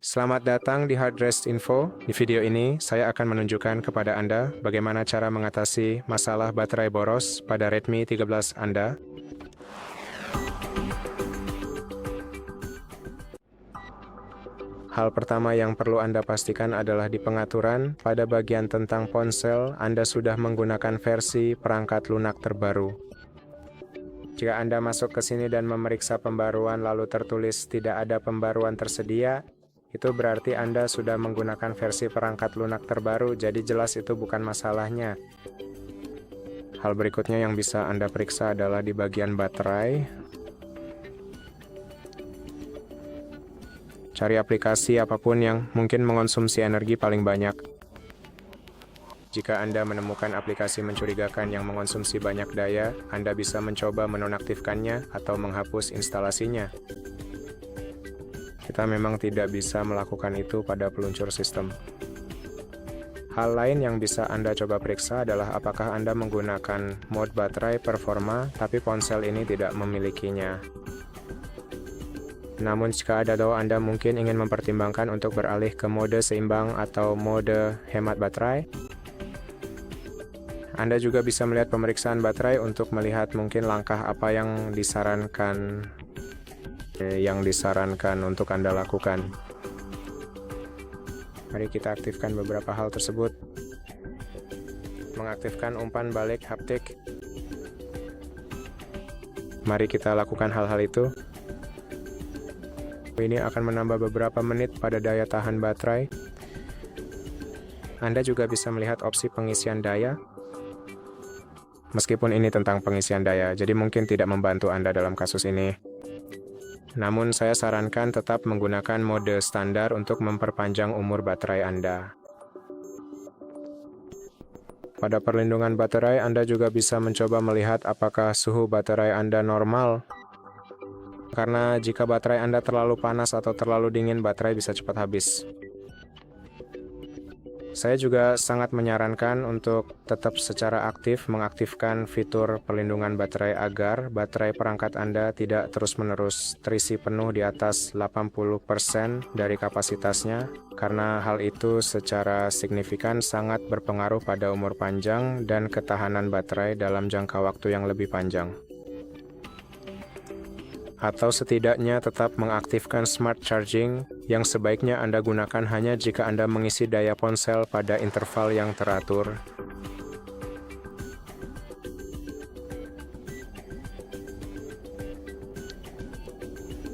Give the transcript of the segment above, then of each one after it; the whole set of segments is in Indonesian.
Selamat datang di Hardrest Info. Di video ini, saya akan menunjukkan kepada Anda bagaimana cara mengatasi masalah baterai boros pada Redmi 13 Anda. Hal pertama yang perlu Anda pastikan adalah di pengaturan, pada bagian tentang ponsel, Anda sudah menggunakan versi perangkat lunak terbaru. Jika Anda masuk ke sini dan memeriksa pembaruan lalu tertulis tidak ada pembaruan tersedia, itu berarti Anda sudah menggunakan versi perangkat lunak terbaru, jadi jelas itu bukan masalahnya. Hal berikutnya yang bisa Anda periksa adalah di bagian baterai. Cari aplikasi apapun yang mungkin mengonsumsi energi paling banyak. Jika Anda menemukan aplikasi mencurigakan yang mengonsumsi banyak daya, Anda bisa mencoba menonaktifkannya atau menghapus instalasinya. Kita memang tidak bisa melakukan itu pada peluncur sistem. Hal lain yang bisa Anda coba periksa adalah apakah Anda menggunakan mode baterai performa, tapi ponsel ini tidak memilikinya. Namun jika ada tahu Anda mungkin ingin mempertimbangkan untuk beralih ke mode seimbang atau mode hemat baterai, Anda juga bisa melihat pemeriksaan baterai untuk melihat mungkin langkah apa yang disarankan untuk Anda lakukan. Mari kita aktifkan beberapa hal tersebut. Mengaktifkan umpan balik haptik. Mari kita lakukan hal-hal itu. Ini akan menambah beberapa menit pada daya tahan baterai. Anda juga bisa melihat opsi pengisian daya. Meskipun ini tentang pengisian daya, jadi mungkin tidak membantu Anda dalam kasus ini. Namun saya sarankan tetap menggunakan mode standar untuk memperpanjang umur baterai Anda. Pada perlindungan baterai, Anda juga bisa mencoba melihat apakah suhu baterai Anda normal. Karena jika baterai Anda terlalu panas atau terlalu dingin, baterai bisa cepat habis. Saya juga sangat menyarankan untuk tetap secara aktif mengaktifkan fitur perlindungan baterai agar baterai perangkat Anda tidak terus-menerus terisi penuh di atas 80% dari kapasitasnya, karena hal itu secara signifikan sangat berpengaruh pada umur panjang dan ketahanan baterai dalam jangka waktu yang lebih panjang. Atau setidaknya tetap mengaktifkan smart charging yang sebaiknya Anda gunakan hanya jika Anda mengisi daya ponsel pada interval yang teratur.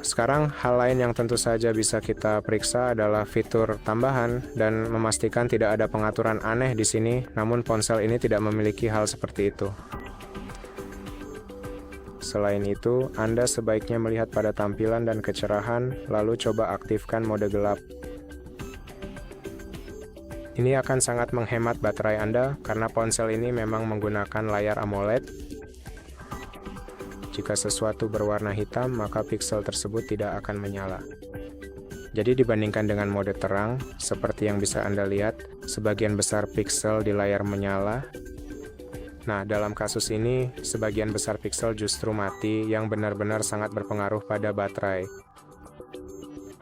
Sekarang, hal lain yang tentu saja bisa kita periksa adalah fitur tambahan dan memastikan tidak ada pengaturan aneh di sini, namun ponsel ini tidak memiliki hal seperti itu. Selain itu, Anda sebaiknya melihat pada tampilan dan kecerahan, lalu coba aktifkan mode gelap. Ini akan sangat menghemat baterai Anda, karena ponsel ini memang menggunakan layar AMOLED. Jika sesuatu berwarna hitam, maka piksel tersebut tidak akan menyala. Jadi dibandingkan dengan mode terang, seperti yang bisa Anda lihat, sebagian besar piksel di layar menyala. Nah, dalam kasus ini, sebagian besar piksel justru mati yang benar-benar sangat berpengaruh pada baterai.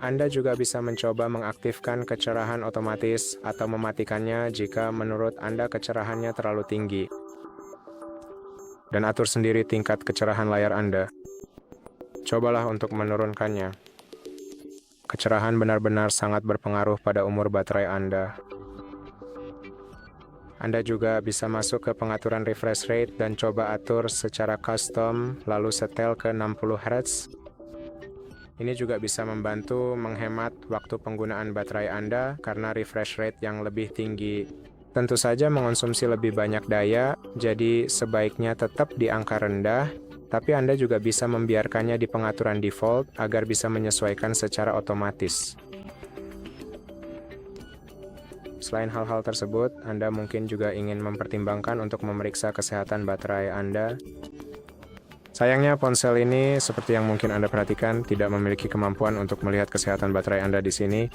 Anda juga bisa mencoba mengaktifkan kecerahan otomatis atau mematikannya jika menurut Anda kecerahannya terlalu tinggi. Dan atur sendiri tingkat kecerahan layar Anda. Cobalah untuk menurunkannya. Kecerahan benar-benar sangat berpengaruh pada umur baterai Anda. Anda juga bisa masuk ke pengaturan refresh rate dan coba atur secara custom, lalu setel ke 60 Hz. Ini juga bisa membantu menghemat waktu penggunaan baterai Anda karena refresh rate yang lebih tinggi tentu saja mengonsumsi lebih banyak daya, jadi sebaiknya tetap di angka rendah, tapi Anda juga bisa membiarkannya di pengaturan default agar bisa menyesuaikan secara otomatis. Selain hal-hal tersebut, Anda mungkin juga ingin mempertimbangkan untuk memeriksa kesehatan baterai Anda. Sayangnya ponsel ini, seperti yang mungkin Anda perhatikan, tidak memiliki kemampuan untuk melihat kesehatan baterai Anda di sini.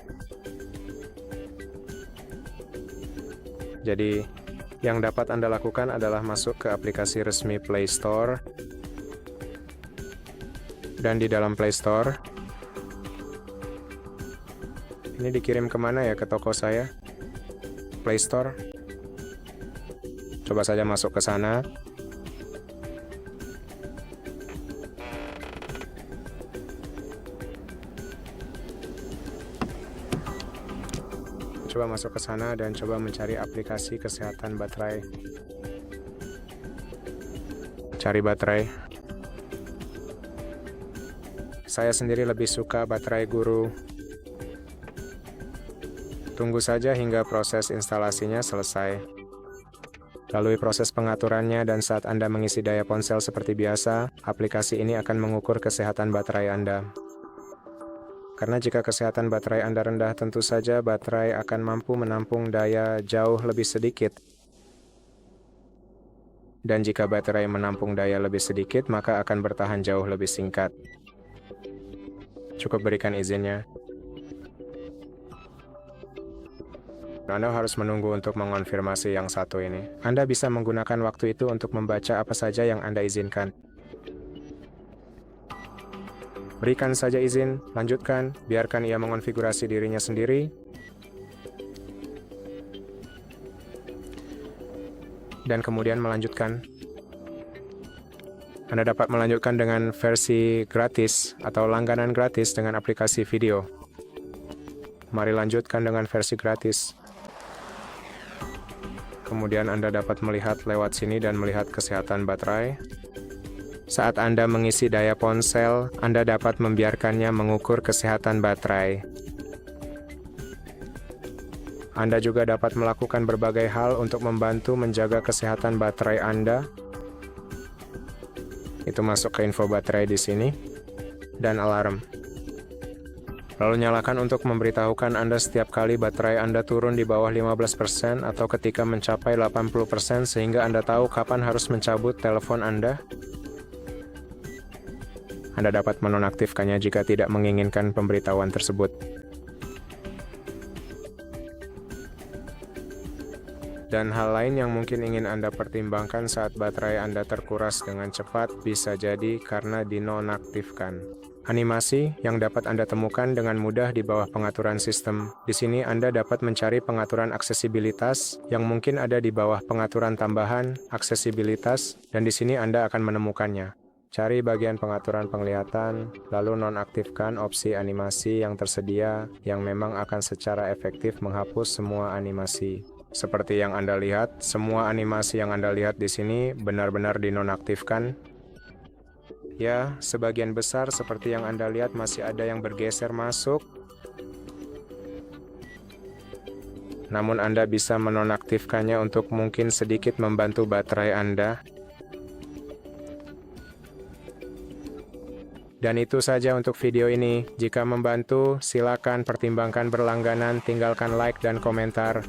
Jadi, yang dapat Anda lakukan adalah masuk ke aplikasi resmi Play Store. Dan di dalam Play Store, Ini dikirim kemana ya, ke toko saya? Play Store. Coba saja masuk ke sana. Coba masuk ke sana dan coba mencari aplikasi kesehatan baterai. Cari baterai. Saya sendiri lebih suka baterai Guru. Tunggu saja hingga proses instalasinya selesai. Lalui proses pengaturannya dan saat Anda mengisi daya ponsel seperti biasa, aplikasi ini akan mengukur kesehatan baterai Anda. Karena jika kesehatan baterai Anda rendah, tentu saja baterai akan mampu menampung daya jauh lebih sedikit. Dan jika baterai menampung daya lebih sedikit, maka akan bertahan jauh lebih singkat. Cukup berikan izinnya. Anda harus menunggu untuk mengonfirmasi yang satu ini. Anda bisa menggunakan waktu itu untuk membaca apa saja yang Anda izinkan. Berikan saja izin, lanjutkan, biarkan ia mengonfigurasi dirinya sendiri. Dan kemudian melanjutkan. Anda dapat melanjutkan dengan versi gratis atau langganan gratis dengan aplikasi video. Mari lanjutkan dengan versi gratis. Kemudian Anda dapat melihat lewat sini dan melihat kesehatan baterai. Saat Anda mengisi daya ponsel, Anda dapat membiarkannya mengukur kesehatan baterai. Anda juga dapat melakukan berbagai hal untuk membantu menjaga kesehatan baterai Anda. Itu masuk ke info baterai di sini, dan alarm. Lalu nyalakan untuk memberitahukan Anda setiap kali baterai Anda turun di bawah 15% atau ketika mencapai 80% sehingga Anda tahu kapan harus mencabut telepon Anda. Anda dapat menonaktifkannya jika tidak menginginkan pemberitahuan tersebut. Dan hal lain yang mungkin ingin Anda pertimbangkan saat baterai Anda terkuras dengan cepat bisa jadi karena dinonaktifkan. Animasi yang dapat Anda temukan dengan mudah di bawah pengaturan sistem. Di sini Anda dapat mencari pengaturan aksesibilitas yang mungkin ada di bawah pengaturan tambahan, aksesibilitas, dan di sini Anda akan menemukannya. Cari bagian pengaturan penglihatan, lalu nonaktifkan opsi animasi yang tersedia yang memang akan secara efektif menghapus semua animasi. Seperti yang Anda lihat, semua animasi yang Anda lihat di sini benar-benar dinonaktifkan. Ya, sebagian besar seperti yang Anda lihat masih ada yang bergeser masuk. Namun Anda bisa menonaktifkannya untuk mungkin sedikit membantu baterai Anda. Dan itu saja untuk video ini. Jika membantu, silakan pertimbangkan berlangganan, tinggalkan like dan komentar.